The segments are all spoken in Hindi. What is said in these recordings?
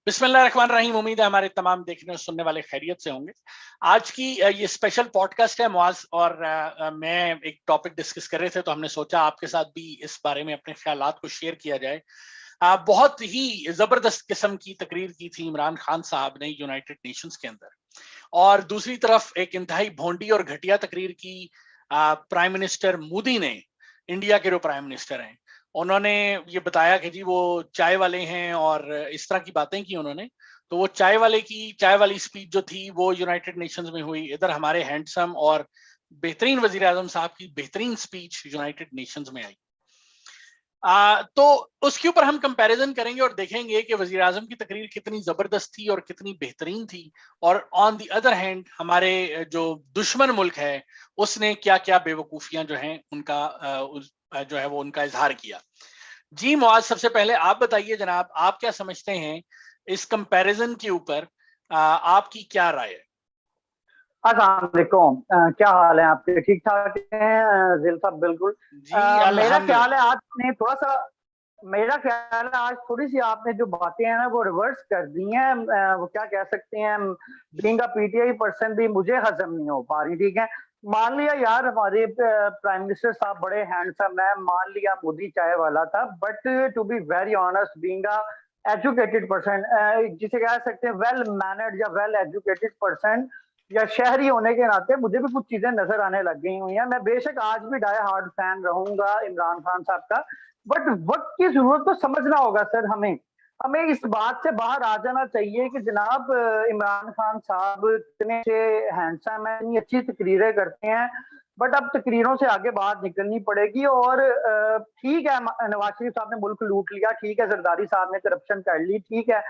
बिस्मिल्लाहिर्रहमानिर्रहीम। उम्मीद है हमारे तमाम देखने और सुनने वाले खैरियत से होंगे। आज की ये स्पेशल पॉडकास्ट है मुआज और मैं एक टॉपिक डिस्कस कर रहे थे, तो हमने सोचा आपके साथ भी इस बारे में अपने ख्यालात को शेयर किया जाए। बहुत ही जबरदस्त किस्म की तकरीर की थी इमरान खान साहब ने यूनाइटेड नेशंस के अंदर, और दूसरी तरफ एक इंतहाई भोंडी और घटिया तकरीर की प्राइम मिनिस्टर मोदी ने, इंडिया के जो प्राइम मिनिस्टर हैं। उन्होंने ये बताया कि जी वो चाय वाले हैं और इस तरह की बातें की उन्होंने। तो वो चाय वाली स्पीच जो थी वो यूनाइटेड नेशंस में हुई, इधर हमारे हैंडसम और बेहतरीन वजीर आजम साहब की बेहतरीन स्पीच यूनाइटेड नेशंस में आई। तो उसके ऊपर हम कंपैरिजन करेंगे और देखेंगे कि वजीर आजम की तकरीर कितनी जबरदस्त थी और कितनी बेहतरीन थी, और ऑन दी अदर हैंड हमारे जो दुश्मन मुल्क है उसने क्या क्या बेवकूफियां जो हैं उनका जो है वो उनका इजहार किया। जी मुआज, सबसे पहले आप बताइए जनाब, आप क्या समझते हैं इस कंपैरिजन के ऊपर? आपकी क्या राय है? अस्सलाम वालेकुम। क्या हाल है आपके? ठीक ठाक हैं जिल साहब? बिल्कुल। मेरा ख्याल है आज थोड़ी सी आपने जो बातें हैं ना वो रिवर्स कर दी हैं। वो क्या कह सकते हैं, बीइंग अ पीटीआई पर्सन भी मुझे हजम नहीं हो पा रही। ठीक है, मान लिया यार हमारे प्राइम मिनिस्टर साहब बड़े हैंडसम है, मान लिया मोदी चाय वाला था, but to be very honest, being a educated person, जिसे कह सकते हैं वेल मैनर्ड या वेल एजुकेटेड पर्सन या शहरी होने के नाते, मुझे भी कुछ चीजें नजर आने लग गई हुई हैं। मैं बेशक आज भी डाई हार्ड फैन रहूंगा इमरान खान साहब का, बट वक्त की जरूरत तो समझना होगा सर। हमें हमें इस बात से बाहर आ जाना चाहिए कि जनाब इमरान खान साहब इतने हैंडसम है, इतनी अच्छी तकरीरें करते हैं, बट अब तकरीरों से आगे बात निकलनी पड़ेगी। और ठीक है, नवाज शरीफ साहब ने मुल्क लूट लिया, ठीक है, जरदारी साहब ने करप्शन कर ली, ठीक है,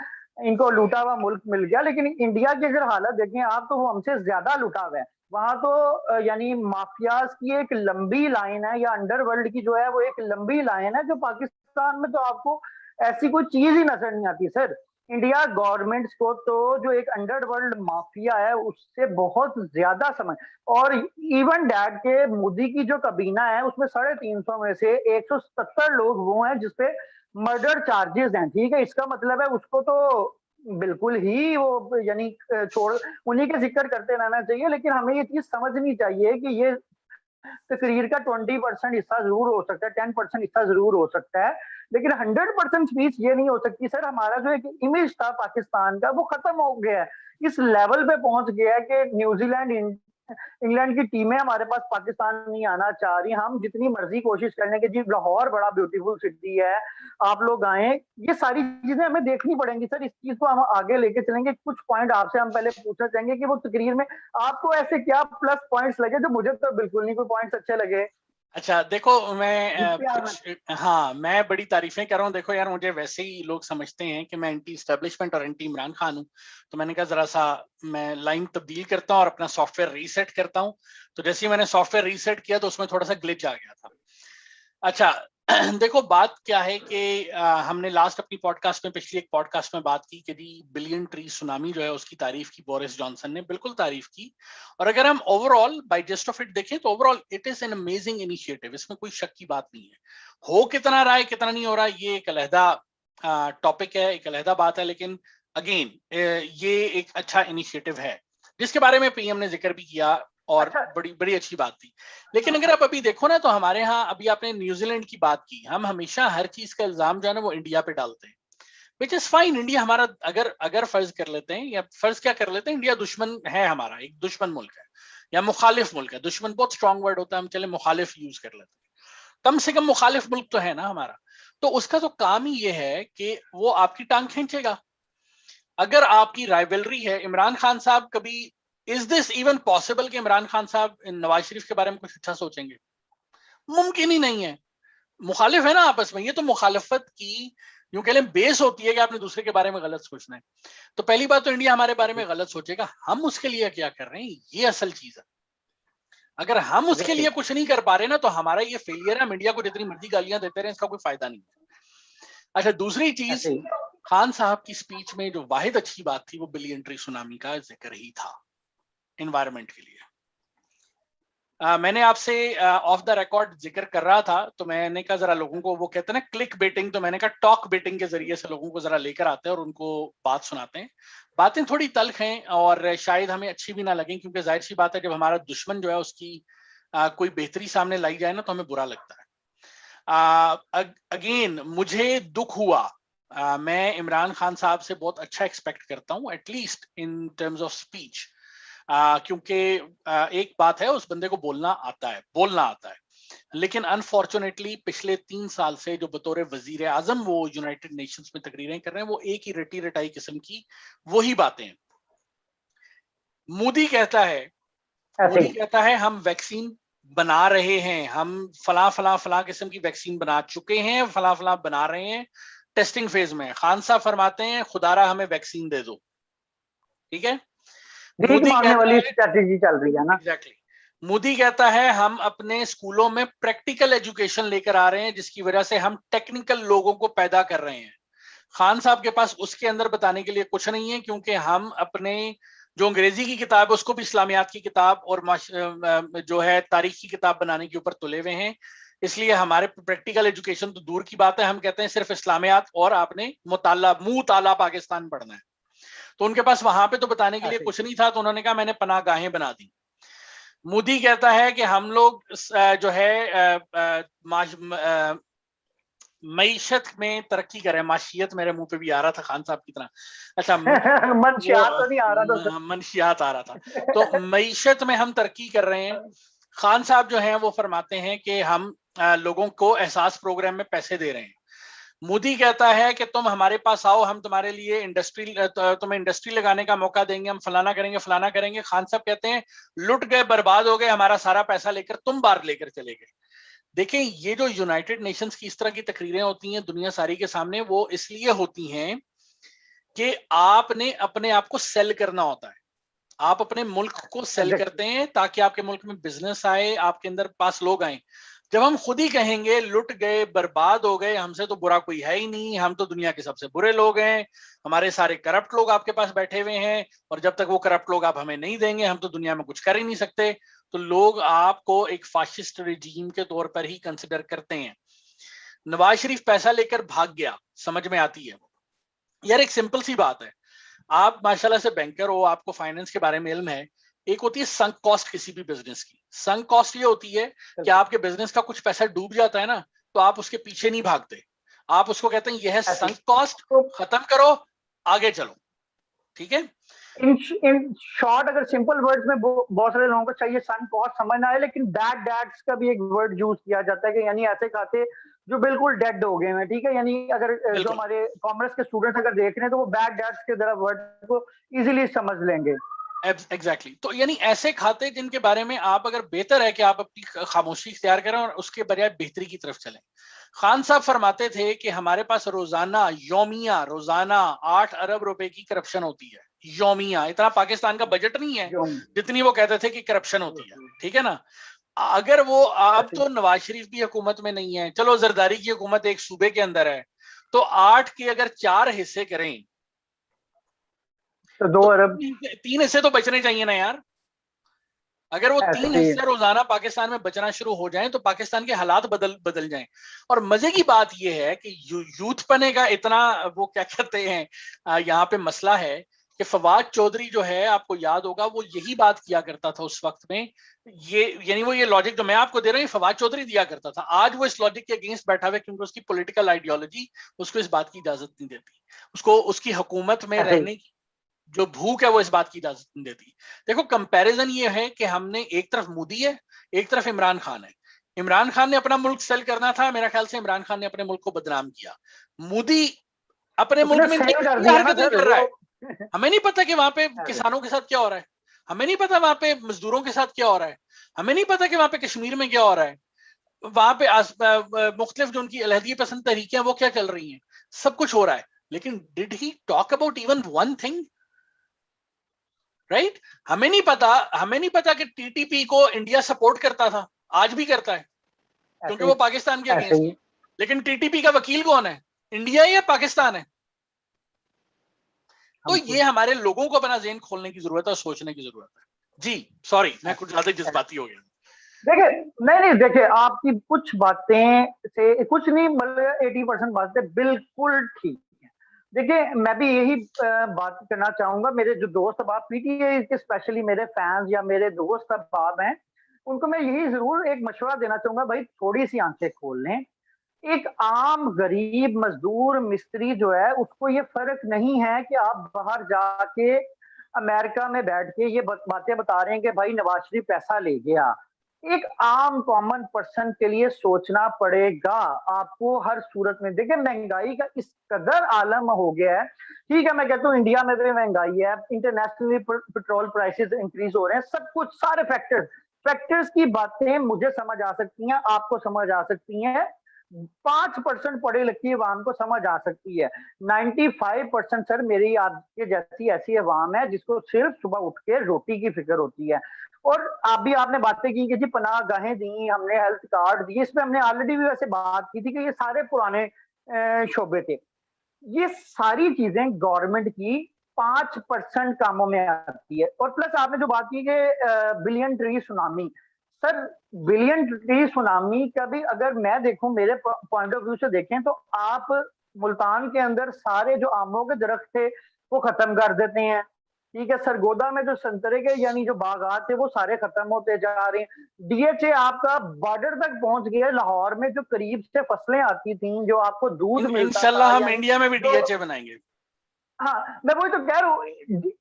इनको लूटा हुआ मुल्क मिल गया, लेकिन इंडिया की अगर हालत देखें आप तो वो हमसे ज्यादा लूटा हुआ है। वहां तो यानी माफियाज की एक लंबी लाइन है, या अंडरवर्ल्ड की जो है वो एक लंबी लाइन है, जो पाकिस्तान में तो आपको ऐसी कोई चीज ही नजर नहीं आती सर। इंडिया गवर्नमेंट को तो जो एक अंडरवर्ल्ड माफिया है उससे बहुत ज्यादा समझ। और इवन डैड के मोदी की जो कबीना है उसमें 350 में से 170 लोग वो हैं जिसपे मर्डर चार्जेस हैं। ठीक है, इसका मतलब है उसको तो बिल्कुल ही वो यानी छोड़, उन्हीं के जिक्र करते रहना चाहिए। लेकिन हमें ये चीज समझनी चाहिए कि ये तकरीर का 20% हिस्सा जरूर हो सकता है, 10% हिस्सा जरूर हो सकता है, लेकिन 100% स्पीच ये नहीं हो सकती सर। हमारा जो एक इमेज था पाकिस्तान का वो खत्म हो गया है, इस लेवल पे पहुंच गया है कि न्यूजीलैंड इंग्लैंड की टीमें हमारे पास पाकिस्तान नहीं आना चाह रही। हम जितनी मर्जी कोशिश करने के, जी लाहौर बड़ा ब्यूटीफुल सिटी है, आप लोग आए, ये सारी चीजें हमें देखनी पड़ेंगी सर। इस चीज को हम आगे लेके चलेंगे। कुछ पॉइंट आपसे हम पहले पूछना चाहेंगे कि वो तकरीर में आपको ऐसे क्या प्लस पॉइंट्स लगे जो मुझे तो बिल्कुल नहीं कोई पॉइंट्स अच्छे लगे। अच्छा देखो, मैं बड़ी तारीफें कर रहा हूँ। देखो यार, मुझे वैसे ही लोग समझते हैं कि मैं एंटी एस्टेब्लिशमेंट और एंटी इमरान खान हूँ, तो मैंने कहा जरा सा मैं लाइन तब्दील करता हूँ और अपना सॉफ्टवेयर रीसेट करता हूँ। तो जैसे ही मैंने सॉफ्टवेयर रीसेट किया तो उसमें थोड़ा सा ग्लिच आ गया था। अच्छा देखो बात क्या है कि हमने लास्ट अपनी पॉडकास्ट में, पिछली एक पॉडकास्ट में बात की कि बिलियन ट्री सुनामी जो है उसकी तारीफ की बोरिस जॉनसन ने, बिल्कुल तारीफ की। और अगर हम overall by just of it देखें तो overall it is an amazing initiative, इसमें कोई शक की बात नहीं है। हो कितना रहा है कितना नहीं हो रहा है ये एक अलहदा टॉपिक है, एक अलहदा बात है, लेकिन अगेन ये एक अच्छा इनिशिएटिव है जिसके बारे में पीएम ने जिक्र भी किया और बड़ी बड़ी अच्छी बात थी। लेकिन अगर आप अभी देखो ना, तो हमारे यहाँ अभी आपने न्यूजीलैंड की बात की, हम हमेशा हर चीज का इल्जाम जो है ना वो इंडिया पे डालते हैं, विच इज फाइन। इंडिया हमारा अगर फर्ज कर लेते हैं, या फर्ज क्या कर लेते हैं, इंडिया दुश्मन है, हमारा एक दुश्मन मुल्क है या मुखालिफ मुल्क है। दुश्मन बहुत स्ट्रॉन्ग वर्ड होता है, हम चले मुखालिफ यूज कर लेते हैं। कम से कम मुखालिफ मुल्क तो है ना हमारा। तो उसका तो काम ही ये है कि वो आपकी टांग खींचेगा। अगर आपकी राइवलरी है, इमरान खान साहब कभी, इज दिस इवन पॉसिबल कि इमरान खान साहब नवाज शरीफ के बारे में कुछ अच्छा सोचेंगे? मुमकिन ही नहीं है। मुखालिफ है ना आपस में, ये तो मुखालफत की यूं कह लें बेस होती है कि आपने दूसरे के बारे में गलत सोचना है। तो पहली बात तो इंडिया हमारे बारे में गलत सोचेगा, हम उसके लिए क्या कर रहे हैं, ये असल चीज है। अगर हम उसके लिए कुछ नहीं कर पा रहे ना, तो हमारा ये फेलियर है। हम इंडिया को जितनी मर्जी गालियां देते रहे, इसका कोई फायदा नहीं है। अच्छा, दूसरी चीज, खान साहब की स्पीच में जो वाहिद अच्छी बात थी वो बिलियन ट्री सुनामी का जिक्र ही था, एनवायरमेंट के लिए। मैंने आपसे ऑफ द रिकॉर्ड जिक्र कर रहा था, तो मैंने कहा जरा लोगों को, वो कहते हैं ना क्लिक बेटिंग, तो मैंने कहा टॉक बेटिंग के जरिए से लोगों को जरा लेकर आते हैं और उनको बात सुनाते हैं। बातें थोड़ी तल्ख हैं और शायद हमें अच्छी भी ना लगें, क्योंकि जाहिर सी बात है जब हमारा दुश्मन जो है उसकी कोई बेहतरी सामने लाई जाए ना तो हमें बुरा लगता है। अगेन मुझे दुख हुआ, मैं इमरान खान साहब से बहुत अच्छा एक्सपेक्ट करता हूं, at least in terms of speech, क्योंकि एक बात है, उस बंदे को बोलना आता है, लेकिन अनफॉर्चुनेटली पिछले 3 साल से जो बतौर वजीर आजम वो यूनाइटेड नेशंस में तकरीरें कर रहे हैं, वो एक ही रटी रटाई किस्म की वही बातें हैं। मोदी कहता है हम वैक्सीन बना रहे हैं, हम फला फला फला किस्म की वैक्सीन बना चुके हैं, फला फला बना रहे हैं, टेस्टिंग फेज में। खान साहब फरमाते हैं खुदारा हमें वैक्सीन दे दो, ठीक है। मोदी मांगने वाली कहता स्ट्रेटजी चल रही है ना। एग्जैक्टली। मोदी कहता है हम अपने स्कूलों में प्रैक्टिकल एजुकेशन लेकर आ रहे हैं, जिसकी वजह से हम टेक्निकल लोगों को पैदा कर रहे हैं। खान साहब के पास उसके अंदर बताने के लिए कुछ नहीं है, क्योंकि हम अपने जो अंग्रेजी की किताब है उसको भी इस्लामियात की किताब और जो है तारीख की किताब बनाने के ऊपर तुले हुए हैं। इसलिए हमारे प्रैक्टिकल एजुकेशन तो दूर की बात है, हम कहते हैं सिर्फ इस्लामियात और आपने मुताला पाकिस्तान पढ़ना है। तो उनके पास वहां पे तो बताने के लिए कुछ नहीं था, तो उन्होंने कहा मैंने पनाहगाहें बना दी। मोदी कहता है कि हम लोग जो है मईशत में तरक्की करें। माशियत मेरे मुंह पे भी आ रहा था खान साहब की तरह। अच्छा मंशियात तो नहीं आ रहा था, मंशियात आ रहा था। तो मईशत में हम तरक्की कर रहे हैं। खान साहब जो हैं वो फरमाते हैं कि हम लोगों को एहसास प्रोग्राम में पैसे दे रहे हैं। मोदी कहता है कि तुम हमारे पास आओ, हम तुम्हारे लिए तुम्हें इंडस्ट्री लगाने का मौका देंगे, हम फलाना करेंगे। खान साहब कहते हैं लुट गए, बर्बाद हो गए, हमारा सारा पैसा लेकर तुम बाहर लेकर चले गए। देखें, ये जो यूनाइटेड नेशंस की इस तरह की तकरीरें होती हैं दुनिया सारी के सामने, वो इसलिए होती हैं कि आपने अपने आप को सेल करना होता है। आप अपने मुल्क को सेल करते हैं ताकि आपके मुल्क में बिजनेस आए, आपके अंदर पास लोग आए। जब हम खुद ही कहेंगे लुट गए, बर्बाद हो गए, हमसे तो बुरा कोई है ही नहीं, हम तो दुनिया के सबसे बुरे लोग हैं, हमारे सारे करप्ट लोग आपके पास बैठे हुए हैं, और जब तक वो करप्ट लोग आप हमें नहीं देंगे हम तो दुनिया में कुछ कर ही नहीं सकते, तो लोग आपको एक फाशिस्ट रिजीम के तौर पर ही कंसिडर करते हैं। नवाज शरीफ पैसा लेकर भाग गया, समझ में आती है यार, एक सिंपल सी बात है। आप माशाल्लाह से बैंकर हो, आपको फाइनेंस के बारे में इल्म है। एक होती है संक कॉस्ट किसी भी बिजनेस की। संक कॉस्ट ये होती है कि आपके बिजनेस का कुछ पैसा डूब जाता है ना, तो आप उसके पीछे नहीं भागते, आप उसको कहते हैं यह है संक कॉस्ट, खत्म करो, आगे चलो, ठीक है। इन शॉर्ट अगर सिंपल वर्ड्स में बहुत सारे लोगों को चाहिए संक कॉस्ट समझ ना आए, लेकिन डैड्स का भी एक वर्ड यूज किया जाता है कि यानी ऐसे खाते जो बिल्कुल डेड हो गए हैं, ठीक है। यानी अगर जो हमारे कॉमर्स के स्टूडेंट्स अगर देख रहे हैं तो वो बैड डैड्स के जरा वर्ड को इजीली समझ लेंगे। एग्जैक्टली तो यानी ऐसे खाते जिनके बारे में आप, अगर बेहतर है कि आप अपनी खामोशी इख्तियार करें और उसके बजाय बेहतरी की तरफ चलें। खान साहब फरमाते थे कि हमारे पास रोजाना 8 अरब रुपए की करप्शन होती है, यौमिया। इतना पाकिस्तान का बजट नहीं है जितनी वो कहते थे कि करप्शन होती है, ठीक है ना। अगर वो अब तो नवाज शरीफ भी हुकूमत में नहीं है, चलो जरदारी की हुकूमत एक सूबे के अंदर है, तो 8 के अगर 4 हिस्से करें तो 2 अरब, 3 हिस्से तो बचने चाहिए ना यार। अगर वो 3 हिस्से रोजाना पाकिस्तान में बचना शुरू हो जाएं तो पाकिस्तान के हालात बदल जाएं। और मजे की बात यह है कि यूथ पने का इतना वो क्या कहते हैं यहाँ पे मसला है कि फवाद चौधरी जो है, आपको याद होगा, वो यही बात किया करता था उस वक्त में। ये यानी वो ये लॉजिक जो मैं आपको दे रहा हूँ फवाद चौधरी दिया करता था। आज वो इस लॉजिक के अगेंस्ट बैठा हुआ, क्योंकि उसकी पॉलिटिकल आइडियोलॉजी उसको इस बात की इजाजत नहीं देती, उसको उसकी हुकूमत में रहने की जो भूख है वो इस बात की इजाजत नहीं देती। देखो, कंपैरिजन ये है कि हमने एक तरफ मोदी है, एक तरफ इमरान खान है। इमरान खान ने अपना मुल्क सेल करना था, मेरा ख्याल से इमरान खान ने अपने मुल्क को बदनाम किया। मोदी अपने मुल्क में हरकतें कर रहा है। हमें नहीं पता कि वहां पे किसानों के साथ क्या हो रहा है, हमें नहीं पता वहां पे मजदूरों के साथ क्या हो रहा है, हमें नहीं पता कि वहां पे कश्मीर में क्या हो रहा है, वहां पे मुख्तलिफ जो उनकी अलहदगी पसंद तरीके हैं वो क्या चल रही हैं, सब कुछ हो रहा है। लेकिन did he talk about even one thing? Right? हमें नहीं पता कि टीटीपी को इंडिया सपोर्ट करता था, आज भी करता है, क्योंकि वो पाकिस्तान के अगेंस्ट है। लेकिन टीटीपी का वकील कौन है, इंडिया या पाकिस्तान है? तो ये हमारे लोगों को अपना ज़हन खोलने की जरूरत है और सोचने की जरूरत है। जी सॉरी, मैं कुछ ज्यादा जज्बाती हो गया। देखिए, नहीं नहीं, देखिए आपकी कुछ बातें से कुछ नहीं, मतलब 80% बातें बिल्कुल ठीक है। देखिए मैं भी यही बात करना चाहूंगा। मेरे जो दोस्त अब आप पीटीआई के स्पेशली मेरे फैंस या मेरे दोस्त अब हैं, उनको मैं यही जरूर एक मशवरा देना चाहूंगा, भाई थोड़ी सी आंखें खोल लें। एक आम गरीब मजदूर मिस्त्री जो है, उसको ये फर्क नहीं है कि आप बाहर जाके अमेरिका में बैठ के ये बातें बता रहे हैं कि भाई नवाज शरीफ पैसा ले गया। एक आम कॉमन पर्सन के लिए सोचना पड़ेगा आपको हर सूरत में। देखिए महंगाई का इस कदर आलम हो गया है। ठीक है, मैं कहता हूँ इंडिया में भी महंगाई है, इंटरनेशनली पेट्रोल प्राइसेस इंक्रीज हो रहे हैं, सब कुछ सारे फैक्टर्स फैक्टर्स की बातें मुझे समझ आ सकती हैं, आपको समझ आ सकती हैं, 5% पढ़े लिखी अवाम को समझ आ सकती है। 95% सर मेरी आपके जैसी ऐसी अवाम है जिसको सिर्फ सुबह उठ के रोटी की फिक्र होती है। और आप भी आपने बातें की कि जी पनाह गाहें दी, हमने हेल्थ कार्ड दिए, इसमें हमने ऑलरेडी भी वैसे बात की थी कि ये सारे पुराने शोबे थे। ये सारी चीजें गवर्नमेंट की 5% कामों में आती है। और प्लस आपने जो बात की कि billion tree tsunami, sir billion tree tsunami का भी अगर मैं देखूं, मेरे पॉइंट ऑफ व्यू से देखें तो आप मुल्तान के अंदर सारे जो आमों के दरख्त थे वो खत्म कर देते हैं। ठीक है, सरगोदा में जो संतरे के यानी जो बागात थे वो सारे खत्म होते जा रहे हैं। डीएचए आपका बॉर्डर तक पहुंच गया। लाहौर में जो करीब से फसलें आती थी, जो आपको दूध मिलता था, इंशाल्लाह हम यानी इंडिया में भी जो, डीएचए बनाएंगे। हाँ मैं वही तो कह रहा हूँ,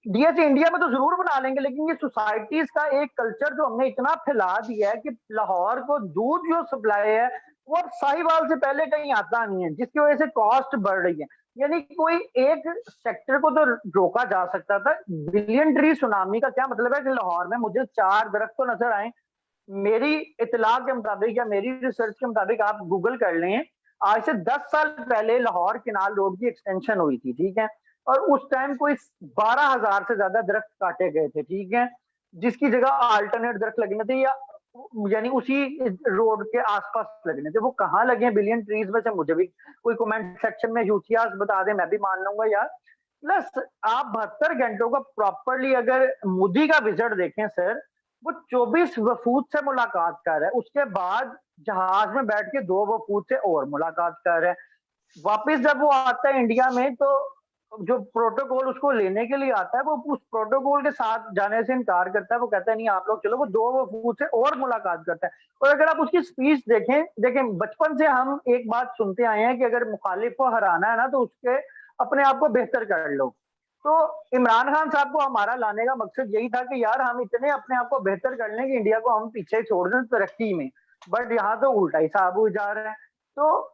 डीएचए इंडिया में तो जरूर बना लेंगे, लेकिन ये सोसाइटीज का एक कल्चर जो हमने इतना फैला दिया है कि लाहौर को दूध जो सप्लाई है वो अब साहिवाल से पहले कहीं आता नहीं है, जिसकी वजह से कॉस्ट बढ़ रही है। यानी कोई एक सेक्टर को तो रोका जा सकता था। बिलियन ट्री सुनामी का क्या मतलब है कि लाहौर में मुझे 4 दरख्त तो नजर आए। मेरी इतला के मुताबिक या मेरी रिसर्च के मुताबिक आप गूगल कर लें, आज से 10 साल पहले लाहौर किनाल रोड की एक्सटेंशन हुई थी, ठीक है, और उस टाइम कोई 12,000 से ज्यादा दरख्त काटे गए थे, ठीक है, जिसकी जगह अल्टरनेट दरख्त लगने थे या यानी उसी रोड के आसपास लगने थे। वो कहाँ लगे बिलियन ट्रीज में से मुझे भी कोई कमेंट सेक्शन में यूथियास बता दे, मैं भी मान लूंगा यार। प्लस आप 72 घंटों का प्रॉपरली अगर मोदी का विजिट देखें सर, वो 24 वफूद से मुलाकात कर रहा है, उसके बाद जहाज में बैठ के 2 वफूद से और मुलाकात कर रहा है। वापस जब वो आता है इंडिया में तो जो प्रोटोकॉल उसको लेने के लिए आता है वो उस प्रोटोकॉल के साथ जाने से इनकार करता है। वो कहता है नहीं आप लोग चलो, वो 2 वफूद से और मुलाकात करता है। और अगर आप उसकी स्पीच देखें, देखें बचपन से हम एक बात सुनते आए हैं कि अगर मुखालिफ को हराना है ना तो उसके अपने आप को बेहतर कर लो। तो इमरान खान साहब को हमारा लाने का मकसद यही था कि यार हम इतने अपने आप को बेहतर कर लें कि इंडिया को हम पीछे छोड़ दें तरक्की में। बट यहाँ तो उल्टा ही साहब हो जा रहे हैं। तो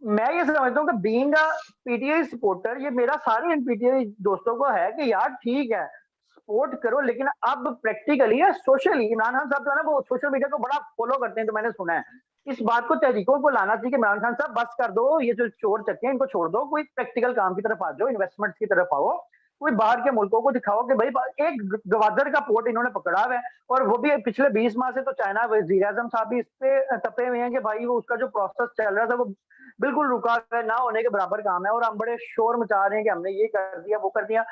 मैं ये समझता हूँ कि बीइंग अ पीटीआई सपोर्टर, ये मेरा सारे पीटीआई दोस्तों को है कि यार ठीक है सपोर्ट करो, लेकिन अब प्रैक्टिकली या सोशली इमरान खान साहब जो है ना वो सोशल मीडिया को बड़ा फॉलो करते हैं, तो मैंने सुना है इस बात को तहरीकों को लाना चाहिए कि इमरान खान साहब बस कर दो, ये जो चोर चक्के हैं इनको छोड़ दो, कोई प्रैक्टिकल काम की तरफ आ जाओ, इन्वेस्टमेंट की तरफ आओ, कोई बाहर के मुल्कों को दिखाओ कि भाई एक गवादर का पोर्ट इन्होंने पकड़ा हुआ है। और वो भी पिछले 20 माह से तो चाइना वजीर आजम साहब भी इस पे तपे हुए हैं कि भाई वो उसका जो प्रोसेस चल रहा था वो बिल्कुल रुका हुआ ना होने के बराबर काम है। और हम बड़े शोर मचा रहे हैं कि हमने ये कर दिया वो कर दिया,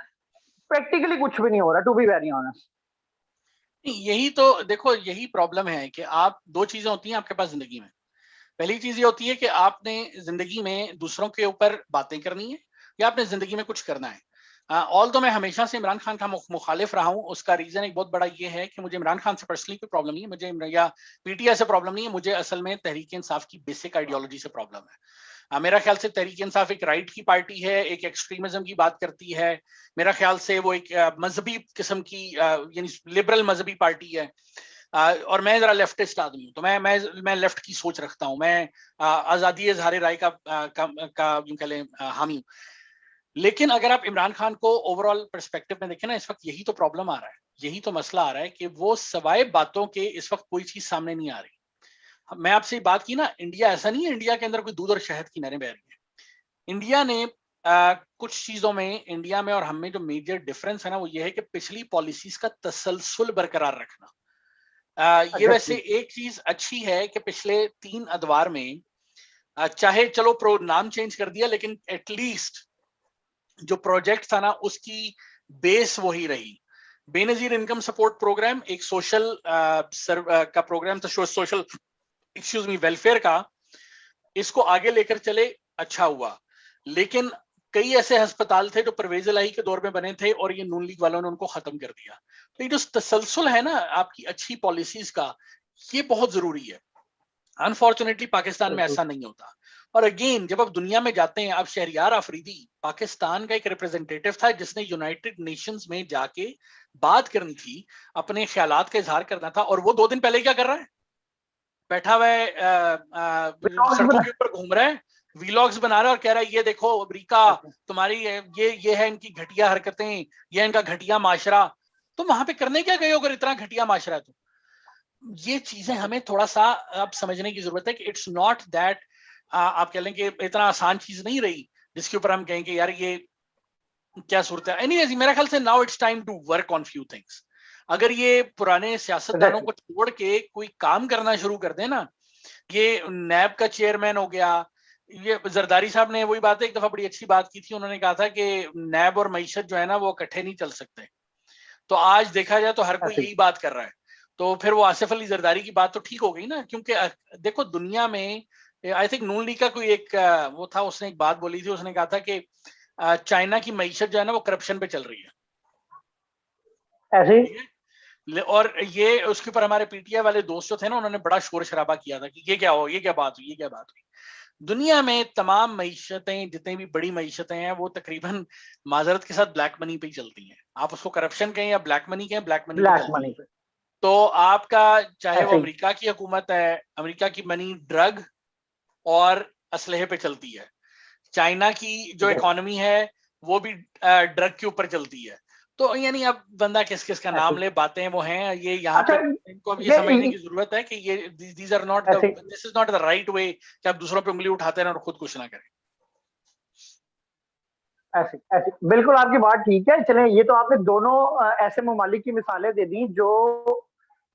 प्रैक्टिकली कुछ भी नहीं हो रहा, टू बी वेरी ऑनेस्ट। यही तो देखो, यही प्रॉब्लम है कि आप, 2 चीजें होती हैं आपके पास जिंदगी में। पहली चीज ये होती है कि आपने जिंदगी में दूसरों के ऊपर बातें करनी है या आपने जिंदगी में कुछ करना है। ऑल तो मैं हमेशा से इमरान खान का मुखालिफ रहा हूं। उसका रीजन एक बहुत बड़ा ये है कि मुझे इमरान खान से पर्सनली कोई प्रॉब्लम नहीं है, मुझे या पीटीआई से प्रॉब्लम नहीं है, मुझे असल में तहरीक इंसाफ की बेसिक आइडियोलॉजी से प्रॉब्लम है। मेरा ख्याल से तहरीक इंसाफ एक राइट की पार्टी है, एक एक्सट्रीमिज्म की बात करती है। मेरा ख्याल से वो एक मजहबी किस्म की यानी लिबरल मजहबी पार्टी है। और मैं जरा लेफ्टिस्ट आदमी हूँ, तो मैं लेफ्ट की सोच रखता हूँ। मैं आजादी इजहार राय का यूं कह लें हामी हूँ। लेकिन अगर आप इमरान खान को ओवरऑल पर्सपेक्टिव में देखें ना, इस वक्त यही तो प्रॉब्लम आ रहा है, यही तो मसला आ रहा है कि वो सवाए बातों के इस वक्त कोई चीज सामने नहीं आ रही। मैं आपसे बात की ना, इंडिया ऐसा नहीं है इंडिया के अंदर कोई दूध और शहद की नहरें बह रही है। इंडिया ने कुछ चीजों में, इंडिया में और हम में जो मेजर डिफरेंस है ना वो ये है कि पिछली पॉलिसीज का तसलसल बरकरार रखना। ये वैसे एक चीज अच्छी है कि पिछले 3 अदवार में चाहे चलो प्रो नाम चेंज कर दिया, लेकिन एटलीस्ट जो प्रोजेक्ट था ना उसकी बेस वही रही। बेनजीर इनकम सपोर्ट प्रोग्राम एक सोशल का प्रोग्राम था, सोशल एक्सक्यूज मी वेलफेयर का, इसको आगे लेकर चले, अच्छा हुआ। लेकिन कई ऐसे अस्पताल थे जो परवेज इलाही के दौर में बने थे और ये नून लीग वालों ने उनको खत्म कर दिया। तो ये जो तसलसल है ना आपकी अच्छी पॉलिसीज का, ये बहुत जरूरी है। अनफॉर्चुनेटली पाकिस्तान में ऐसा नहीं होता। और अगेन जब आप दुनिया में जाते हैं, आप शहरियार अफरीदी पाकिस्तान का एक रिप्रेजेंटेटिव था जिसने यूनाइटेड नेशंस में जाके बात करनी थी, अपने ख्यालात का इजहार करना था, और वो 2 दिन पहले क्या कर रहा है, बैठा हुआ है सड़कों के ऊपर घूम रहा है, वीलॉग्स बना रहा है और कह रहा है ये देखो अमेरिका तुम्हारी ये है इनकी घटिया हरकतें, ये इनका घटिया माशरा। तो वहां पे करने क्या गए अगर इतना घटिया माशरा है? तो ये चीजें हमें थोड़ा सा अब समझने की जरूरत है कि इट्स नॉट दैट आप कह लें कि इतना आसान चीज नहीं रही जिसके ऊपर हम कहेंगे यार ये क्या सूरत है। एनीवेज मेरा ख्याल से now it's time to work on few things. अगर ये पुराने सियासतदानों को छोड़ के कोई काम करना शुरू कर दे ना, ये नैब का चेयरमैन हो गया, ये जरदारी साहब ने वही बात है, एक दफा बड़ी अच्छी बात की थी, उन्होंने कहा था कि नैब और मईशत जो है ना वो इकट्ठे नहीं चल सकते। तो आज देखा जाए तो हर कोई यही बात कर रहा है। तो फिर वो आसिफ अली जरदारी की बात तो ठीक हो गई ना, क्योंकि देखो दुनिया में आई थिंक नून लीग का कोई एक वो था, उसने एक बात बोली थी, उसने कहा था कि चाइना की मईशत जो है ना वो करप्शन पे चल रही है ऐसे। और ये उसके ऊपर हमारे पीटीआई वाले दोस्त जो थे ना, उन्होंने बड़ा शोर शराबा किया था कि ये क्या हो, ये क्या बात हुई, ये क्या बात हुई। दुनिया में तमाम मईशतें, जितनी भी बड़ी मईशतें हैं, वो तकरीबन माजरत के साथ ब्लैक मनी पे ही चलती हैं। आप उसको करप्शन कहें या ब्लैक मनी कहें, ब्लैक मनी पे। तो आपका चाहे वो अमेरिका की हुकूमत है, अमेरिका की मनी ड्रग और असलहे पे चलती है। चाइना की जो इकोनॉमी है वो भी ड्रग के ऊपर चलती है। तो यानी अब बंदा किस किस का नाम ले, बातें वो हैं ये यहाँ पे इनको अब ये समझने की जरूरत है कि ये this are not this is not the right way कि आप दूसरों पे उंगली उठाते हैं और खुद कुछ ना करें। ऐसे ऐसे बिल्कुल आपकी बात ठीक है। चलें, ये तो आपने दोनों ऐसे ममालिक की मिसालें दे दी जो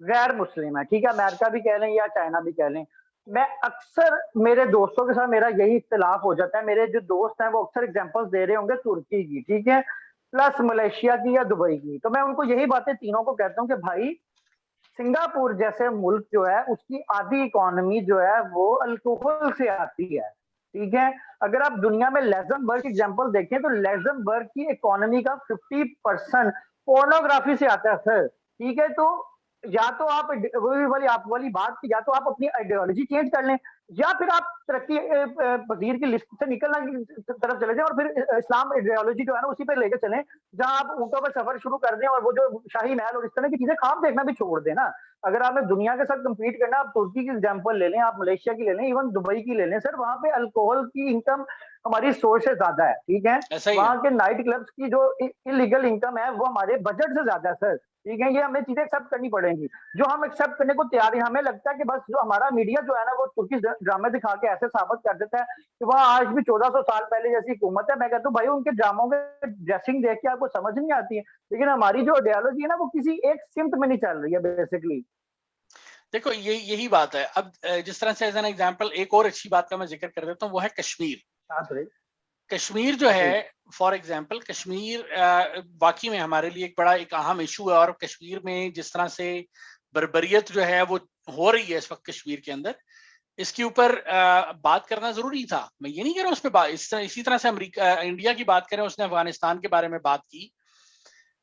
गैर मुस्लिम है, ठीक है, अमेरिका भी कह लें या चाइना भी कह लें। मैं अक्सर मेरे दोस्तों के साथ मेरा यही इख्तिलाफ हो जाता है, मेरे जो दोस्त हैं वो अक्सर एग्जांपल्स दे रहे होंगे तुर्की की, ठीक है, प्लस मलेशिया की या दुबई की। तो मैं उनको यही बातें तीनों को कहता हूँ कि भाई सिंगापुर जैसे मुल्क जो है उसकी आधी इकोनॉमी जो है वो अल्कोहल से आती है, ठीक है। अगर आप दुनिया में लग्जमबर्ग एग्जांपल देखें तो लग्जमबर्ग की इकोनॉमी का 50% पोर्नोग्राफी से आता है सर, ठीक है। तो या तो आप वही वाली आप वाली बात, या तो आप अपनी आइडियोलॉजी चेंज कर लें, या फिर आप तरक्की पजीर की लिस्ट से निकलना की तरफ चले जाएं और फिर इस्लाम आइडियोलॉजी जो है ना उसी पे लेकर चलें, जहां आप ऊंटों पर सफर शुरू कर दें और वो जो शाही महल और इस तरह की चीजें ख्वाब देखना भी छोड़ दें ना। अगर आपने दुनिया के साथ कंपीट करना, आप तुर्की की एग्जांपल ले लें, आप मलेशिया की ले लें, इवन दुबई की ले लें, सर वहां पे अल्कोहल की इनकम हमारी सोर्स से ज्यादा है, ठीक है। वहां के नाइट क्लब्स की जो इलीगल इनकम है वो हमारे बजट से ज्यादा है सर, ठीक है। ये हमें चीजें एक्सेप्ट करनी पड़ेंगी जो हम एक्सेप्ट करने को तैयार हैं। हमें लगता है कि बस जो हमारा मीडिया जो है ना वो तुर्की ड्रामे दिखा के ऐसे साबित कर देता है कि वहाँ आज भी 1400 साल पहले जैसी हुकूमत है। मैं कहता हूँ भाई उनके ड्रामों के ड्रेसिंग देख के आपको समझ नहीं आती है, लेकिन हमारी जो आइडियोलॉजी है ना वो किसी एक सिमत में नहीं चल रही है बेसिकली। देखो यही बात है। अब जिस तरह से एज एन एग्जांपल एक और अच्छी बात का मैं जिक्र कर देता हूँ, वो है कश्मीर। कश्मीर जो है फॉर एग्जांपल, कश्मीर वाकई में हमारे लिए एक बड़ा एक अहम इशू है। और कश्मीर में जिस तरह से बर्बरियत जो है वो हो रही है इस वक्त कश्मीर के अंदर, इसके ऊपर बात करना जरूरी था। मैं ये नहीं कह रहा हूँ उस पर इसी तरह से अमेरिका इंडिया की बात करें, उसने अफगानिस्तान के बारे में बात की,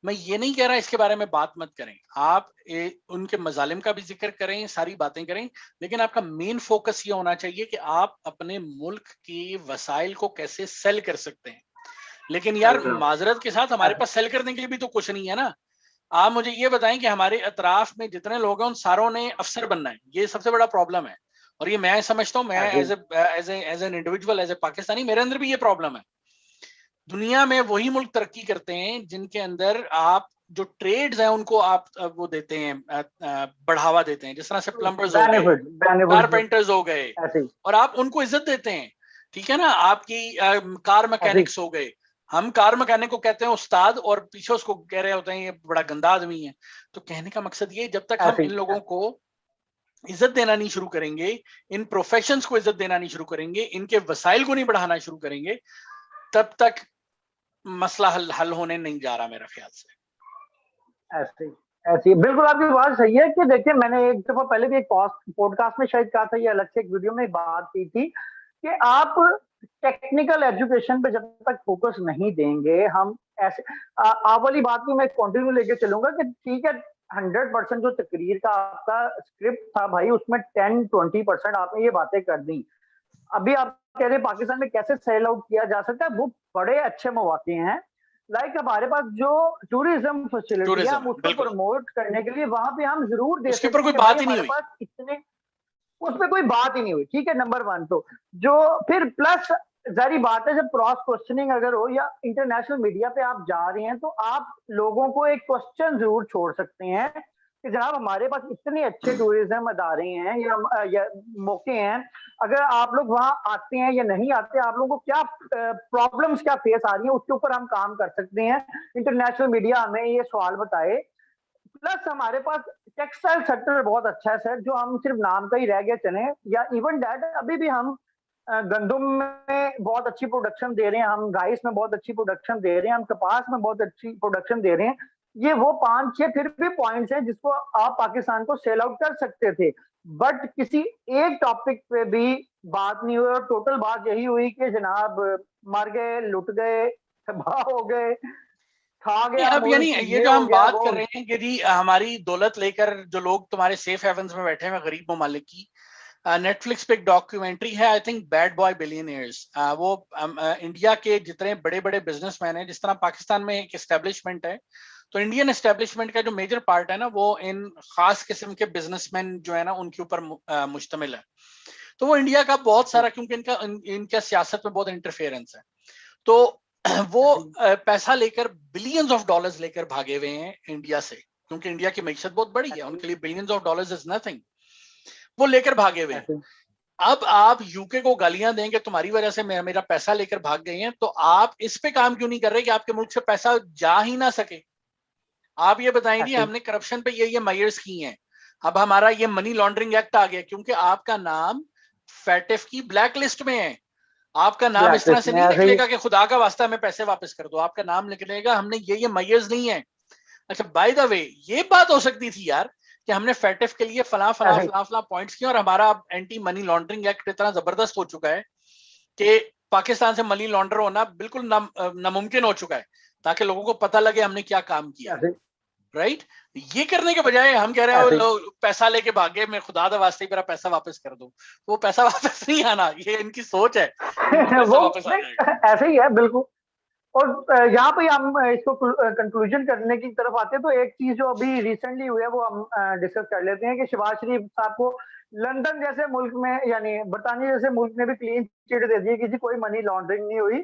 मैं ये नहीं कह रहा इसके बारे में बात मत करें। आप उनके मजालिम का भी जिक्र करें, सारी बातें करें, लेकिन आपका मेन फोकस ये होना चाहिए कि आप अपने मुल्क के वसाइल को कैसे सेल कर सकते हैं। लेकिन यार माजरत के साथ हमारे पास सेल करने के लिए भी तो कुछ नहीं है ना। आप मुझे ये बताएं कि हमारे अतराफ में जितने लोग हैं उन सारों ने अफसर बनना है, ये सबसे बड़ा प्रॉब्लम है। और ये मैं समझता हूँ, मैं as an individual, as a Pakistani, मेरे अंदर भी ये प्रॉब्लम है। दुनिया में वही मुल्क तरक्की करते हैं जिनके अंदर आप जो ट्रेड्स हैं उनको आप वो देते हैं, बढ़ावा देते हैं। जिस तरह से प्लम्बर्स हो गए, कारपेंटर्स हो गए, और आप उनको इज्जत देते हैं, ठीक है ना। आपकी कार मैकेनिक्स हो गए, हम कार मैकेनिक को कहते हैं उस्ताद और पीछे उसको कह रहे होते हैं ये बड़ा गंदा आदमी है। तो कहने का मकसद ये, जब तक हम इन लोगों को इज्जत देना नहीं शुरू करेंगे, इन प्रोफेशंस को इज्जत देना नहीं शुरू करेंगे, इनके वसाइल को नहीं बढ़ाना शुरू करेंगे, तब तक मसला हल होने नहीं जा रहा मेरा ख्याल से। ऐसे ही ऐसी बिल्कुल आपकी बात सही है कि देखिए मैंने एक दफा पहले भी एक पॉडकास्ट में शायद कहा था, ये अलग से एक वीडियो में बात की थी कि आप टेक्निकल एजुकेशन पे जब तक फोकस नहीं देंगे हम ऐसे आप वाली बात भी मैं कंटिन्यू लेके चलूंगा कि ठीक है 100% जो तकरीर का आपका स्क्रिप्ट था भाई उसमें 10-20% आपने ये बातें कर दी। अभी आप कह रहे हैं पाकिस्तान में कैसे सेल आउट किया जा सकता है, वो बड़े अच्छे मौके हैं। लाइक हमारे पास जो टूरिज्म फैसिलिटी है टूरिज्म हम उसको बिल्कुल, प्रमोट करने के लिए वहां पे हम जरूर दे उसके ऊपर सकते कोई हैं कि भाई बात ही नहीं हमारे हुई। पास इतने, उसमें कोई बात ही नहीं हुई, ठीक है नंबर वन। तो जो फिर प्लस जारी बात है जब क्रॉस क्वेश्चनिंग अगर हो या इंटरनेशनल मीडिया पे आप जा रहे हैं तो आप लोगों को एक क्वेश्चन जरूर छोड़ सकते हैं कि जनाब हमारे पास इतने अच्छे टूरिज्म अदारे हैं या मौके हैं, अगर आप लोग वहां आते हैं या नहीं आते, आप लोगों को क्या प्रॉब्लम्स क्या फेस आ रही है, उसके ऊपर हम काम कर सकते हैं। इंटरनेशनल मीडिया हमें ये सवाल बताए। प्लस हमारे पास टेक्सटाइल सेक्टर बहुत अच्छा है सर, जो हम सिर्फ नाम का ही रह गए चले, या इवन दैट अभी भी हम गंदुम में बहुत अच्छी प्रोडक्शन दे रहे हैं, हम राइस में बहुत अच्छी प्रोडक्शन दे रहे हैं, हम कपास में बहुत अच्छी प्रोडक्शन दे रहे हैं। ये वो 5-6 फिर भी पॉइंट्स हैं जिसको आप पाकिस्तान को सेल आउट कर सकते थे, बट किसी एक टॉपिक पे भी बात नहीं हुई और टोटल बात यही हुई कि जनाब मर गए, लुट गए, तबाह हो गए, खा नहीं, गया अब यानी मुल्क, ये ये जो हो हम गया बात वो। कर रहे हैं कि जी हमारी दौलत लेकर जो लोग तुम्हारे सेफ हेवंस में बैठे हैं गरीब ममालिक की, नेटफ्लिक्स पे एक डॉक्यूमेंट्री है I think bad boy billionaires. वो इंडिया के जितने बड़े बड़े बिजनेसमैन हैं, जिस तरह पाकिस्तान में एक एस्टेब्लिशमेंट है, तो इंडियन एस्टेब्लिशमेंट का जो मेजर पार्ट है ना वो इन खास किस्म के बिजनेसमैन जो है ना उनके ऊपर मुश्तमिल है। तो वो इंडिया का बहुत सारा, क्योंकि इनका सियासत में बहुत इंटरफेरेंस है, तो वो पैसा लेकर बिलियंस ऑफ डॉलर्स लेकर भागे हुए हैं इंडिया से, क्योंकि इंडिया की मैशत बहुत बड़ी है, उनके लिए billions of dollars is nothing, वो लेकर भागे हुए हैं। अब आप यूके को गालियां देंगे तुम्हारी वजह से मेरा पैसा लेकर भाग गए हैं, तो आप इस पे काम क्यों नहीं कर रहे कि आपके मुल्क से पैसा जा ही ना सके। आप ये बताएं जी हमने करप्शन पे ये मेजर्स किए हैं, अब हमारा ये मनी लॉन्ड्रिंग एक्ट आ गया क्योंकि आपका नाम फैटिफ की ब्लैक लिस्ट में है। आपका नाम इस तरह से नहीं निकलेगा कि खुदा का वास्ता हमें पैसे वापस कर दो, आपका नाम निकलेगा हमने ये मेजर्स नहीं है। अच्छा बाय द वे ये बात हो सकती थी यार कि हमने फैटिफ के लिए फला फला फला फला पॉइंट्स किए और हमारा एंटी मनी लॉन्ड्रिंग एक्ट इतना जबरदस्त हो चुका है कि पाकिस्तान से मनी लॉन्डर होना बिल्कुल नामुमकिन हो चुका है, ताकि लोगों को पता लगे हमने क्या काम किया। राइट, ये करने के बजाय हम कह रहे हैं लोग पैसा लेके भागे, मैं खुदा दा वास्ते मेरा पैसा वापस कर दो, वो पैसा वापस नहीं आना, ये इनकी सोच है वो ऐसे ही है बिल्कुल। और यहाँ पे हम इसको कंक्लूजन करने की तरफ आते हैं, तो एक चीज जो अभी रिसेंटली हुई है वो हम डिस्कस कर लेते हैं कि शहबाज शरीफ साहब को लंदन जैसे मुल्क में यानी बरतानिया जैसे मुल्क ने भी क्लीन चिट दे दी, किसी कोई मनी लॉन्ड्रिंग नहीं हुई।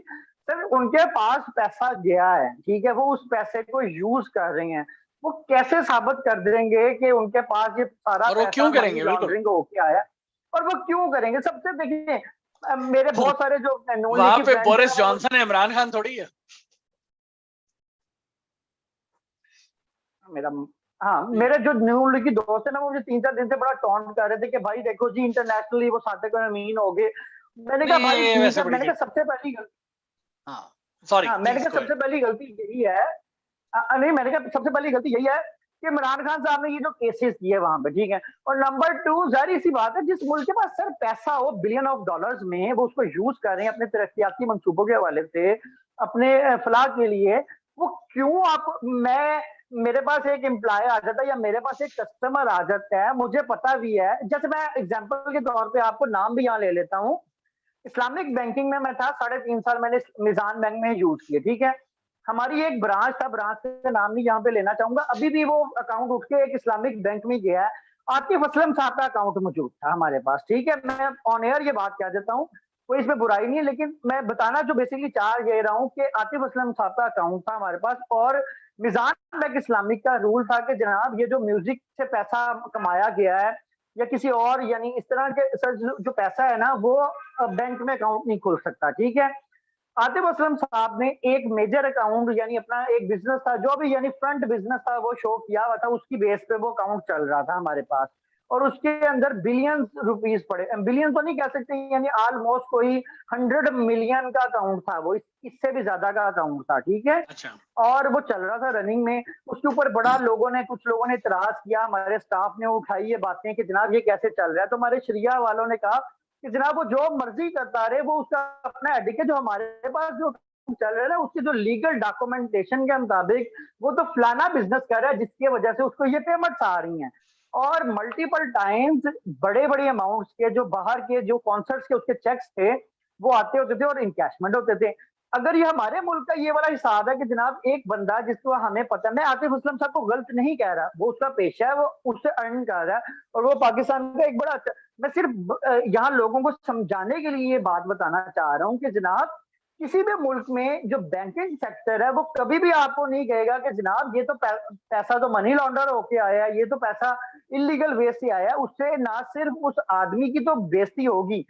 सर उनके पास पैसा गया है, ठीक है, वो उस पैसे को यूज कर रहे हैं, वो कैसे साबित कर देंगे कि उनके पास ये सारा पैसा मनी लॉन्ड्रिंग होके आया, और वो क्यों करेंगे। सबसे देखिए मेरे बहुत सारे जो वहां पे बोरिस जॉनसन है, इमरान खान थोड़ी है मेरा। हाँ मेरे जो न्यू लीग की दोस्त है ना, वो मुझे 3-4 दिन से बड़ा टॉन्ट कर रहे थे कि भाई देखो जी इंटरनेशनली वो सादिक अमीन हो गए। मैंने कहा भाई ठीक है, मैंने कहा सबसे पहली गलती, मैंने कहा सबसे पहली गलती यही है, नहीं मैंने कहा सबसे पहली गलती यही है कि इमरान खान साहब ने ये जो केसेस किए वहां पे, ठीक है, और नंबर 2 जाहिर सी बात है जिस मुल्क के पास सर पैसा हो बिलियन ऑफ डॉलर्स में, वो उसको यूज कर रहे हैं अपने तरक्याती मंसूबों के हवाले से, अपने फलाह के लिए, वो क्यों आप मेरे पास एक एम्प्लॉय आ जाता है या मेरे पास एक कस्टमर आ जाता है, मुझे पता भी है, जैसे मैं एग्जांपल के तौर पे आपको नाम भी यहाँ ले लेता हूँ, इस्लामिक बैंकिंग में मैं था 3.5 साल, मैंने मिजान बैंक में यूज किया, ठीक है, हमारी एक ब्रांच था, ब्रांच का नाम नहीं यहाँ पे लेना चाहूंगा, अभी भी वो अकाउंट उठ के एक इस्लामिक बैंक में गया है, आतिफ असलम साहब का अकाउंट मौजूद था हमारे पास, ठीक है, मैं ऑन एयर ये बात कह देता हूँ, कोई इसमें बुराई नहीं है, लेकिन मैं बताना जो बेसिकली चाह ये रहा हूँ कि आतिफ असलम साहब का अकाउंट था हमारे पास, और मिजान बैंक इस्लामिक का रूल था कि जनाब ये जो म्यूजिक से पैसा कमाया गया है या किसी और यानी इस तरह के सर जो पैसा है ना वो बैंक में अकाउंट नहीं खुल सकता, ठीक है। आतिफ असलम साहब ने एक मेजर अकाउंट यानी अपना एक बिजनेस था जो भी यानी फ्रंट बिजनेस था वो शो किया हुआ था, उसकी बेस पे वो अकाउंट चल रहा था हमारे पास, और उसके अंदर बिलियंस रुपीस पड़े, बिलियन तो नहीं कह सकते, यानी ऑलमोस्ट कोई 100 मिलियन का अकाउंट था वो, इससे भी ज्यादा का अकाउंट था, ठीक है। अच्छा। और वो चल रहा था रनिंग में। उसके ऊपर बड़ा कुछ लोगों ने इतराज किया, हमारे स्टाफ ने उठाई ये बातें कि जनाब ये कैसे चल रहा है। तो हमारे शरिया वालों ने कहा कि जनाब वो जो मर्जी करता रहे, वो उसका अपना हेडेक है। जो हमारे पास जो चल रहा है ना, उसकी जो लीगल डॉक्यूमेंटेशन के मुताबिक वो तो फलाना बिजनेस कर रहा है जिसकी वजह से उसको ये पेमेंट्स आ रही हैं। और मल्टीपल टाइम्स बड़े बड़े अमाउंट्स के जो बाहर के जो कॉन्सर्ट्स के उसके चेक्स थे वो आते होते थे और इनकैशमेंट होते थे। अगर ये हमारे मुल्क का ये वाला हिसाब है कि जनाब एक बंदा जिसको हमें पता, मैं आतिफ असलम साहब को गलत नहीं कह रहा, वो उसका पेशा है, वो उससे अर्न कर रहा है और वो पाकिस्तान का एक बड़ा अच्छा, मैं सिर्फ यहाँ लोगों को समझाने के लिए ये बात बताना चाह रहा हूँ कि जनाब किसी भी मुल्क में जो बैंकिंग सेक्टर है वो कभी भी आपको नहीं कहेगा कि जनाब ये तो पैसा तो मनी लॉन्डर होके आया है, ये तो पैसा इलीगल वे से आया है। उससे ना सिर्फ उस आदमी की तो बेइज्जती होगी,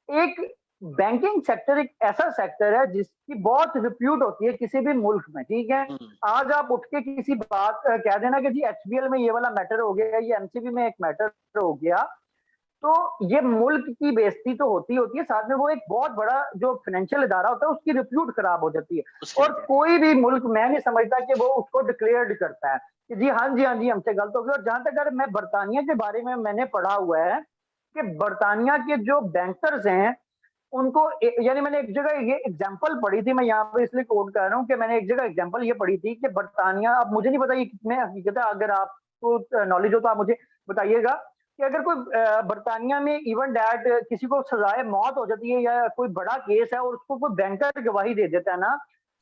एक बैंकिंग सेक्टर एक ऐसा सेक्टर है जिसकी बहुत रिप्यूट होती है किसी भी मुल्क में, ठीक है। आज आप उठ के किसी बात कह देना कि जी एचबीएल में ये वाला मैटर हो गया, ये एमसीबी में एक मैटर हो गया, तो ये मुल्क की बेइज्जती तो होती है, साथ में वो एक बहुत बड़ा जो फाइनेंशियल इदारा होता है उसकी रिप्यूट खराब हो जाती है। और कोई भी मुल्क, मैं नहीं समझता कि वो उसको डिक्लेयर करता है कि जी हाँ जी हाँ जी हमसे गलत हो गई। और जहां तक अगर मैं बरतानिया के बारे में मैंने पढ़ा हुआ है कि बरतानिया के जो बैंकर्स हैं उनको यानी मैंने एक जगह ये एग्जांपल पढ़ी थी, मैं यहाँ पे इसलिए कोट कर रहा हूँ कि मैंने एक जगह एग्जांपल ये पढ़ी थी कि बरतानिया, अब मुझे नहीं पता ये कितने हकीकत है, अगर आपको नॉलेज हो तो आप मुझे बताइएगा कि अगर कोई बरतानिया में इवन डैट किसी को सजाए मौत हो जाती है या कोई बड़ा केस है और उसको कोई बैंकर गवाही दे देता है ना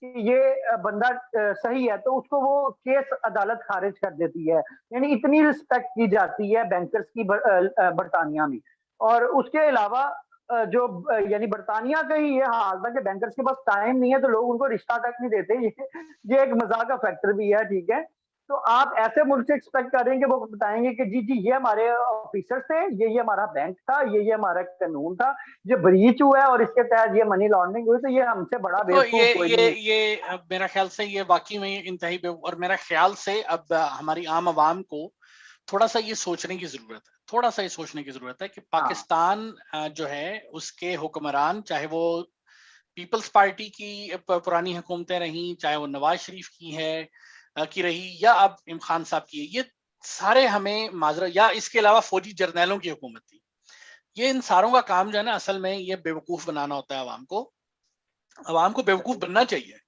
कि ये बंदा सही है, तो उसको वो केस अदालत खारिज कर देती है। यानी इतनी रिस्पेक्ट की जाती है बैंकर्स की बरतानिया में। और उसके अलावा जो यानी बरतानिया का ही ये हाल था कि बैंकर्स के पास टाइम नहीं है तो लोग उनको रिश्ता तक नहीं देते। ये एक मजाक का फैक्टर भी है, ठीक है। तो आप ऐसे मुल्क से एक्सपेक्ट करें कि वो बताएंगे कि जी जी ये हमारे ऑफिसर थे, ये हमारा बैंक था, ये हमारा कानून था, ये ब्रीच हुआ है और इसके तहत ये मनी लॉन्ड्रिंग हुई, तो ये हमसे बड़ा तो बेवकूफ कोई नहीं। ये मेरा ख्याल से ये वाकई में इंतहाई और मेरा ख्याल से अब हमारी आम आवाम को थोड़ा सा ये सोचने की जरूरत है, थोड़ा सा ये सोचने की जरूरत है कि पाकिस्तान जो है उसके हुक्मरान, चाहे वो पीपल्स पार्टी की पुरानी हुकूमतें रही, चाहे वो नवाज शरीफ की है की रही या अब इमरान खान साहब की है, ये सारे हमें माजरा या इसके अलावा फौजी जर्नैलों की हुकूमत थी, ये इन सारों का काम जो है ना असल में ये बेवकूफ बनाना होता है आवाम को। आवाम को बेवकूफ बनना चाहिए।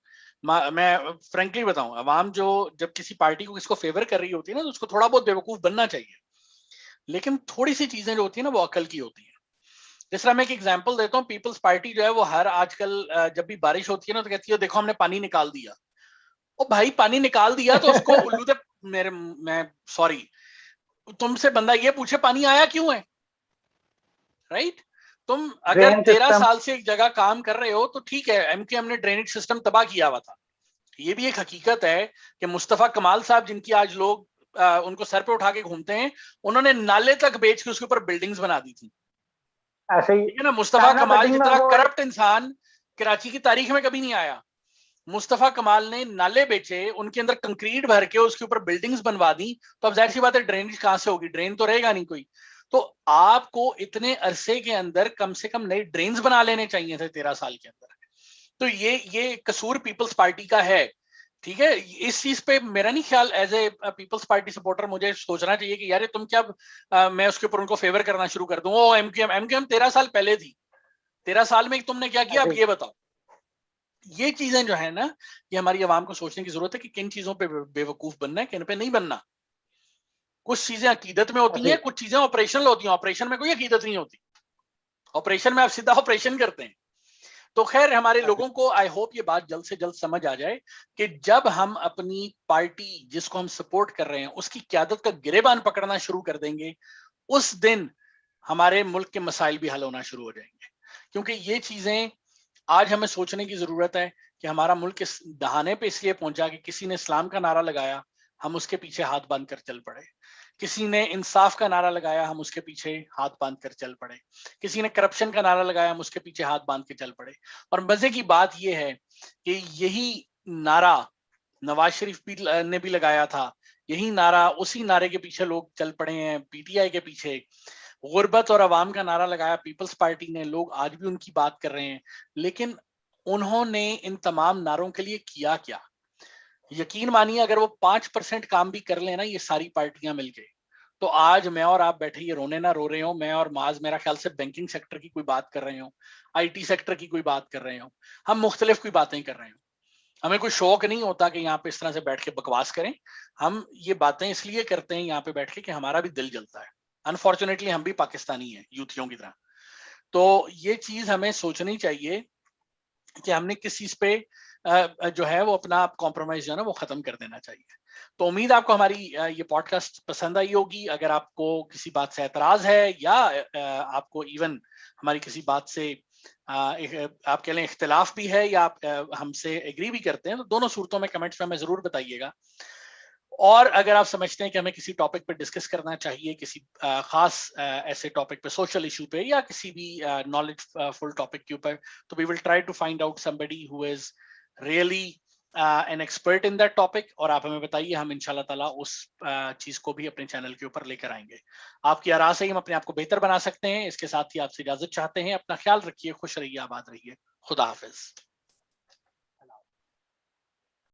मैं फ्रेंकली बताऊं, आवाम जो जब किसी पार्टी को किसको फेवर कर रही होती है ना तो उसको थोड़ा बहुत बेवकूफ बनना चाहिए, लेकिन थोड़ी सी चीजें जो होती है ना वो अकल की होती है। जिस तरह मैं एक एग्जांपल देता हूँ, पीपल्स पार्टी जो है वो हर आजकल जब भी बारिश होती है ना तो कहती है देखो हमने पानी निकाल दिया। ओ भाई पानी निकाल दिया तो उसको उल्लू दे मेरे, मैं सॉरी, तुमसे बंदा ये पूछे पानी आया क्यों है, राइट? तुम अगर 13 साल से एक जगह काम कर रहे हो तो ठीक है, एमक्यूएम ने ड्रेनेज सिस्टम तबाह किया हुआ था। ये भी एक हकीकत है कि मुस्तफा कमाल साहब जिनकी आज लोग उनको सर पे उठा के घूमते हैं, उन्होंने नाले तक बेच के उसके ऊपर बिल्डिंग्स बना दी थी, ऐसे ही। ठीक है ना। मुस्तफा कमाल जितना करप्ट इंसान कराची की तारीख में कभी नहीं आया। मुस्तफा कमाल ने नाले बेचे, उनके अंदर कंक्रीट भर के उसके ऊपर बिल्डिंग्स बनवा दी, तो अब जाहिर सी बात है ड्रेनेज कहां से होगी, ड्रेन तो रहेगा नहीं कोई। तो आपको इतने अरसे के अंदर कम से कम नए ड्रेन्स बना लेने चाहिए थे 13 साल के अंदर। तो ये कसूर पीपल्स पार्टी का है, ठीक है। इस चीज पे मेरा नहीं ख्याल as a People's Party supporter मुझे सोचना चाहिए कि यार तुम क्या मैं उसके ऊपर उनको फेवर करना शुरू कर दूं। वो एमक्यूएम 13 साल पहले थी, 13 साल में तुमने क्या किया अब ये बताओ। ये चीजें जो है ना, ये हमारी आवाम को सोचने की जरूरत है कि किन चीजों पे बेवकूफ बनना है, किन पे नहीं बनना। कुछ चीजें अकीदत में होती हैं, कुछ चीजें ऑपरेशनल होती हैं। ऑपरेशन में कोई अकीदत नहीं होती, ऑपरेशन में आप सीधा ऑपरेशन करते हैं। तो खैर हमारे लोगों को आई होप ये बात जल्द से जल्द समझ आ जाए कि जब हम अपनी पार्टी जिसको हम सपोर्ट कर रहे हैं उसकी क़यादत का गिरेबान पकड़ना शुरू कर देंगे, उस दिन हमारे मुल्क के मसाइल भी हल होना शुरू हो जाएंगे। क्योंकि ये चीजें आज हमें सोचने की जरूरत है कि हमारा मुल्क इस दहाने पे इसलिए पहुंचा कि किसी ने इस्लाम का नारा लगाया, हम उसके पीछे हाथ बांध कर चल पड़े। किसी ने इंसाफ का नारा लगाया, हम उसके पीछे हाथ बांध कर चल पड़े। किसी ने करप्शन का नारा लगाया, हम उसके पीछे हाथ बांध के चल पड़े। और मजे की बात यह है कि यही नारा नवाज शरीफ ने भी लगाया था, यही नारा, उसी नारे के पीछे लोग चल पड़े हैं, पीटीआई के पीछे। गुर्बत और अवाम का नारा लगाया पीपल्स पार्टी ने, लोग आज भी उनकी बात कर रहे हैं। लेकिन उन्होंने इन तमाम नारों के लिए किया क्या? यकीन मानिए अगर वो 5% काम भी कर लेना ये सारी पार्टियां मिलके, तो आज मैं और आप बैठे ये रोने ना रो रहे हो, मैं और माज मेरा ख्याल से बैंकिंग सेक्टर की कोई बात कर रहे हो, आईटी सेक्टर की कोई बात कर रहे हो, हम मुख्तलिफ कोई बातें कर रहे हो। हमें कोई शौक नहीं होता कि यहाँ पे इस तरह से बैठ के बकवास करें। हम ये बातें इसलिए करते हैं यहाँ पे बैठ के कि हमारा भी दिल जलता है। अनफॉर्चुनेटली हम भी पाकिस्तानी हैं यूथियों की तरह। तो ये चीज हमें सोचनी चाहिए कि हमने किस चीज पे जो है वो अपना कॉम्प्रोमाइज जो है ना वो खत्म कर देना चाहिए। तो उम्मीद आपको हमारी ये पॉडकास्ट पसंद आई होगी। अगर आपको किसी बात से एतराज है या आपको इवन हमारी किसी बात से आप कह लें इख्तिलाफ भी है या आप हमसे एग्री भी करते हैं, तो दोनों सूरतों में कमेंट्स में हमें जरूर बताइएगा। और अगर आप समझते हैं कि हमें किसी टॉपिक पे डिस्कस करना चाहिए, किसी खास ऐसे टॉपिक पे, सोशल इशू पे या किसी भी नॉलेज फुल टॉपिक के ऊपर, तो we will try to find out somebody who is really an expert in that topic, और आप हमें बताइए, हम इंशाल्लाह ताला उस चीज को भी अपने चैनल के ऊपर लेकर आएंगे। आपकी आराह से ही हम अपने आप को बेहतर बना सकते हैं। इसके साथ ही आपसे इजाजत चाहते हैं। अपना ख्याल रखिए, खुश रहिए, आबाद रहिए। खुदा हाफिज।